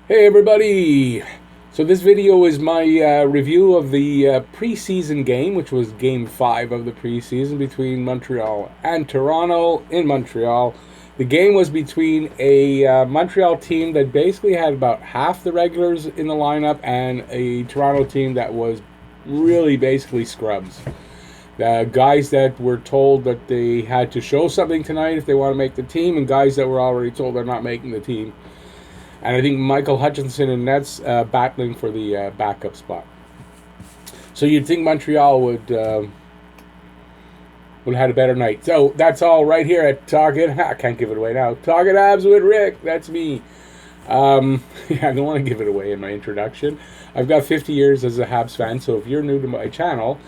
Hey everybody! So this video is my review of the preseason game, which was Game 5 of the preseason between Montreal and Toronto in Montreal. The game was between a Montreal team that basically had about half the regulars in the lineup and a Toronto team that was really basically scrubs. Guys that were told that they had to show something tonight if they want to make the team, and guys that were already told they're not making the team. And I think Michael Hutchinson and Nets battling for the backup spot. So you'd think Montreal would have had a better night. So that's all right here at Talking. I can't give it away now. Talking Habs with Rick. That's me. Yeah, I don't want to give it away in my introduction. I've got 50 years as a Habs fan, so if you're new to my channel,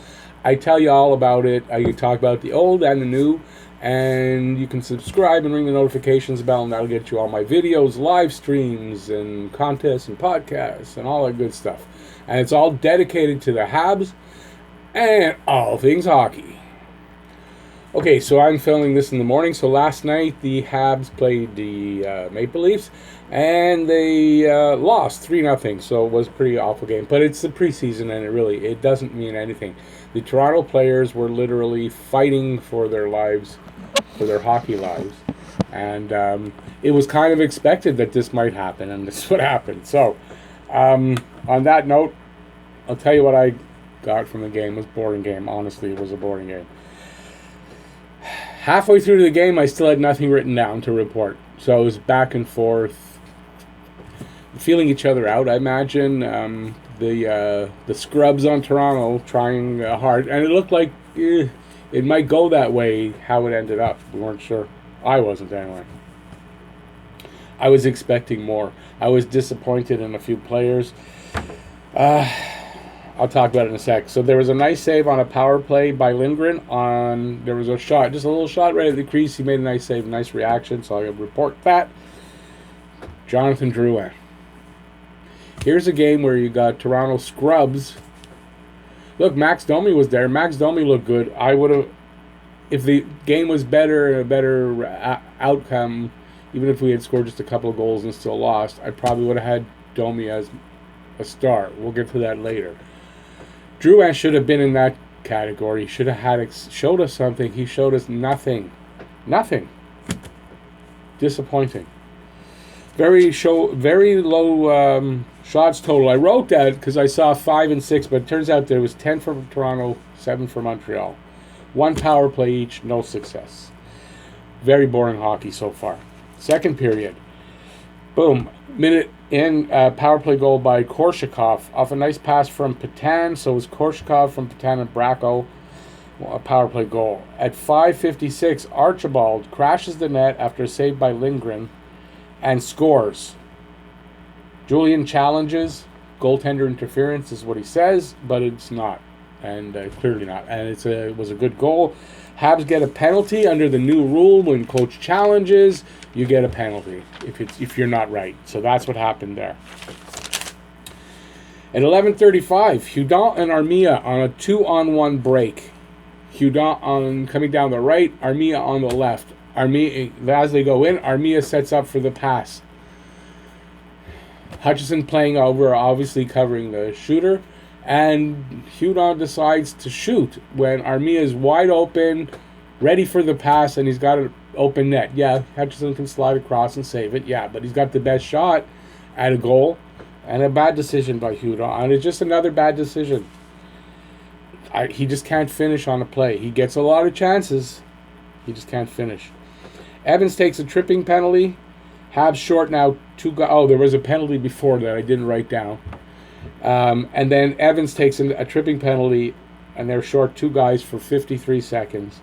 I tell you all about it. I talk about the old and the new. And you can subscribe and ring the notifications bell, and that'll get you all my videos, live streams, and contests and podcasts, and all that good stuff. And it's all dedicated to the Habs and all things hockey. Okay, so I'm filming this in the morning. So last night the Habs played the Maple Leafs, and they lost 3-0. So it was a pretty awful game. But it's the preseason, and it doesn't mean anything. The Toronto players were literally fighting for their lives, for their hockey lives. And it was kind of expected that this might happen, and this is what happened. So, on that note, I'll tell you what I got from the game. It was a boring game. Honestly, it was a boring game. Halfway through the game, I still had nothing written down to report. So it was back and forth, feeling each other out, I imagine. The scrubs on Toronto trying hard, and it looked like it might go that way. How it ended up, we weren't sure. I wasn't anyway. I was expecting more. I was disappointed in a few players. I'll talk about it in a sec. So there was a nice save on a power play by Lindgren. There was a shot, just a little shot right at the crease. He made a nice save, nice reaction. So I'll report that. Jonathan Drouin. Here's a game where you got Toronto scrubs. Look, Max Domi was there. Max Domi looked good. I would have, if the game was better and a better outcome, even if we had scored just a couple of goals and still lost, I probably would have had Domi as a star. We'll get to that later. Drouin should have been in that category. He should have showed us something. He showed us nothing. Nothing. Disappointing. Very low shots total. I wrote that because I saw 5 and 6, but it turns out there was 10 for Toronto, 7 for Montreal. 1 power play each, no success. Very boring hockey so far. Second period. Boom. Minute in, power play goal by Korshakov off a nice pass from Patan. So it was Korshakov from Patan and Bracco. A power play goal. At 5:56, Archibald crashes the net after a save by Lindgren and scores. Julian challenges. Goaltender interference is what he says, but it's not. And clearly not. And it was a good goal. Habs get a penalty under the new rule. When coach challenges, you get a penalty if you're not right. So that's what happened there. At 11:35, Hudon and Armia on a 2-on-1 break. Hudon coming down the right, Armia on the left. Armia, as they go in, Armia sets up for the pass. Hutchinson playing over, obviously covering the shooter. And Hudon decides to shoot when Armia is wide open, ready for the pass, and he's got an open net. Yeah, Hutchinson can slide across and save it. Yeah, but he's got the best shot at a goal. And a bad decision by Hudon. And it's just another bad decision. He just can't finish on a play. He gets a lot of chances. He just can't finish. Evans takes a tripping penalty. Habs short now. There was a penalty before that I didn't write down. And then Evans takes a tripping penalty, and they're short 2 guys for 53 seconds.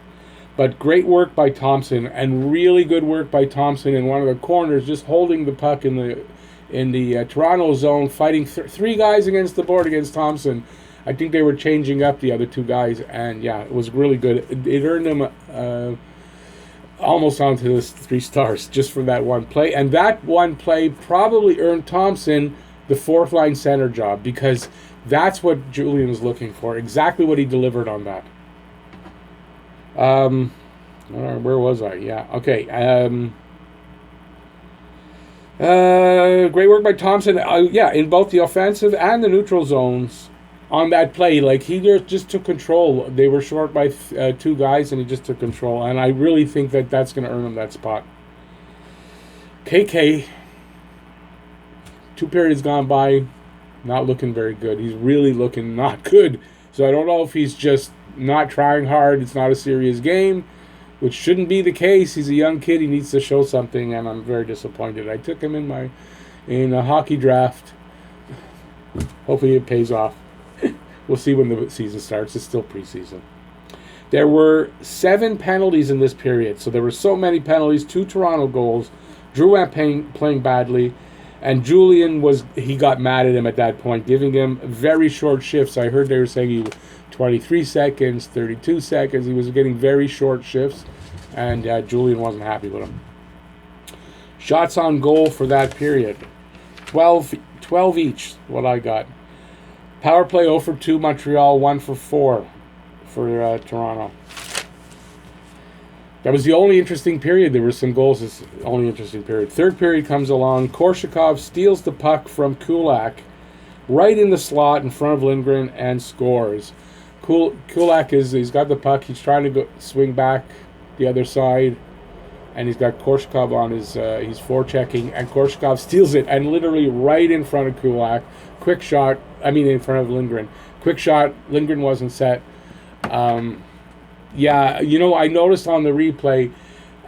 But great work by Thompson, and really good work by Thompson in one of the corners, just holding the puck in the Toronto zone, fighting 3 guys against the board against Thompson. I think they were changing up the other 2 guys, and yeah, it was really good. It earned them almost onto the 3 stars just for that one play. And that one play probably earned Thompson the 4th line center job, because that's what Julian was looking for. Exactly what he delivered on that. Where was I? Yeah, okay. Great work by Thompson. Yeah, in both the offensive and the neutral zones on that play. Like, he just took control. They were short by two guys, and he just took control. And I really think that that's going to earn him that spot. KK, 2 periods gone by, not looking very good. He's really looking not good. So I don't know if he's just not trying hard. It's not a serious game, which shouldn't be the case. He's a young kid. He needs to show something, and I'm very disappointed. I took him in a hockey draft. Hopefully it pays off. We'll see when the season starts. It's still preseason. There were 7 penalties in this period, so there were so many penalties. 2 Toronto goals. Drouin playing badly, and Julian he got mad at him at that point, giving him very short shifts. I heard they were saying he was 23 seconds, 32 seconds. He was getting very short shifts, and Julian wasn't happy with him. Shots on goal for that period, 12 each, what I got. Power play 0 for 2, Montreal 1 for 4 for Toronto. That was the only interesting period. There were some goals. It's the only interesting period. Third period comes along. Korshakov steals the puck from Kulak right in the slot in front of Lindgren and scores. Kulak he's got the puck. He's trying to swing back the other side, and he's got Korshakov on he's forechecking, and Korshakov steals it, and literally right in front of Kulak. Quick shot. In front of Lindgren. Quick shot. Lindgren wasn't set. Yeah, I noticed on the replay,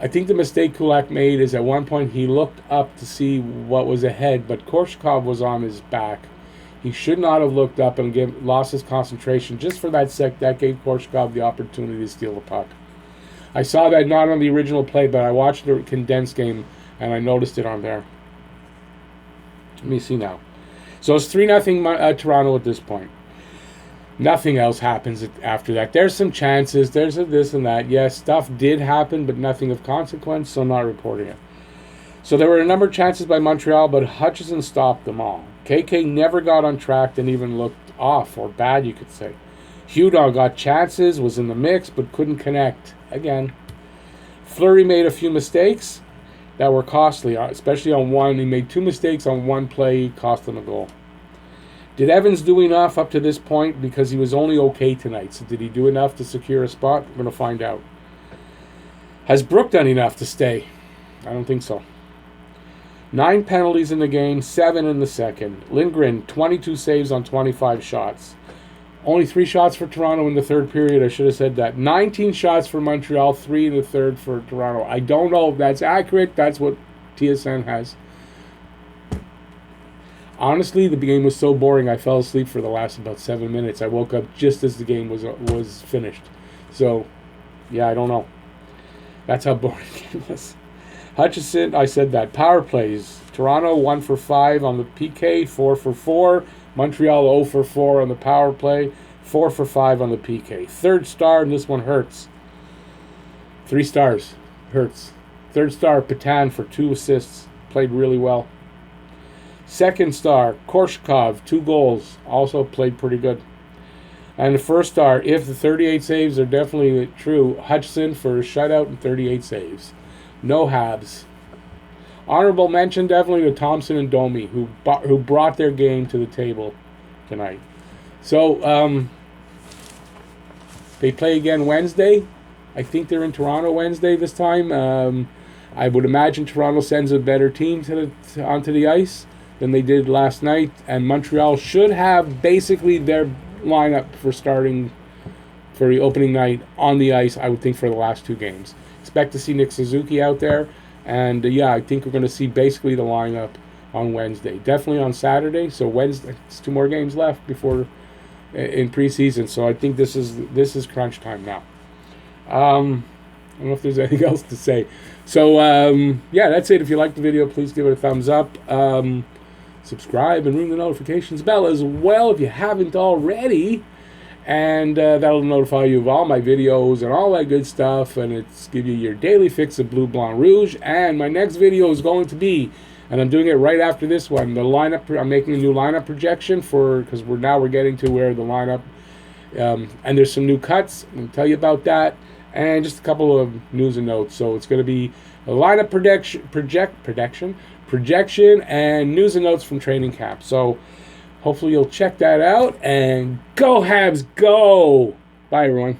I think the mistake Kulak made is at one point he looked up to see what was ahead, but Korshakov was on his back. He should not have looked up and lost his concentration just for that sec. That gave Korshakov the opportunity to steal the puck. I saw that not on the original play, but I watched the condensed game, and I noticed it on there. Let me see now. So it's 3-0 Toronto at this point. Nothing else happens after that. There's some chances. There's a this and that. Yes, stuff did happen, but nothing of consequence, so I'm not reporting it. So there were a number of chances by Montreal, but Hutchison stopped them all. KK never got on track and even looked off, or bad, you could say. Hudon got chances, was in the mix, but couldn't connect. Again. Fleury made a few mistakes that were costly, especially on one. He made 2 mistakes on one play, cost him a goal. Did Evans do enough up to this point? Because he was only okay tonight. So did he do enough to secure a spot? We're going to find out. Has Brook done enough to stay? I don't think so. 9 penalties in the game, 7 in the second. Lindgren, 22 saves on 25 shots. Only 3 shots for Toronto in the third period. I should have said that. 19 shots for Montreal, 3 in the third for Toronto. I don't know if that's accurate. That's what TSN has. Honestly, the game was so boring, I fell asleep for the last about 7 minutes. I woke up just as the game was finished. So, yeah, I don't know. That's how boring the game was. Hutchison, I said that. Power plays. Toronto 1 for 5 on the PK, 4 for 4. Montreal 0 for 4 on the power play, 4 for 5 on the PK. Third star, and this one hurts. 3 stars. Hurts. Third star, Patan for 2 assists. Played really well. Second star, Korshakov, 2 goals. Also played pretty good. And the first star, if the 38 saves are definitely true, Hutchison for a shutout and 38 saves. No Habs. Honorable mention definitely to Thompson and Domi, who brought their game to the table tonight. So, they play again Wednesday. I think they're in Toronto Wednesday this time. I would imagine Toronto sends a better team onto the ice than they did last night, and Montreal should have basically their lineup for the opening night on the ice, I would think, for the last 2 games. Expect to see Nick Suzuki out there, and I think we're going to see basically the lineup on Wednesday. Definitely on Saturday, so Wednesday, it's 2 more games left before in preseason, so I think this is crunch time now. I don't know if there's anything else to say. So, that's it. If you liked the video, please give it a thumbs up. Subscribe and ring the notifications bell as well if you haven't already. And that'll notify you of all my videos and all that good stuff. And it's give you your daily fix of Blue Blanc Rouge. And my next video is going to be, and I'm doing it right after this one, the lineup. I'm making a new lineup projection because we're getting to where the lineup, and there's some new cuts. I'll tell you about that. And just a couple of news and notes. So it's going to be a lineup projection and news and notes from training camp. So hopefully you'll check that out, and go Habs, go! Bye, everyone.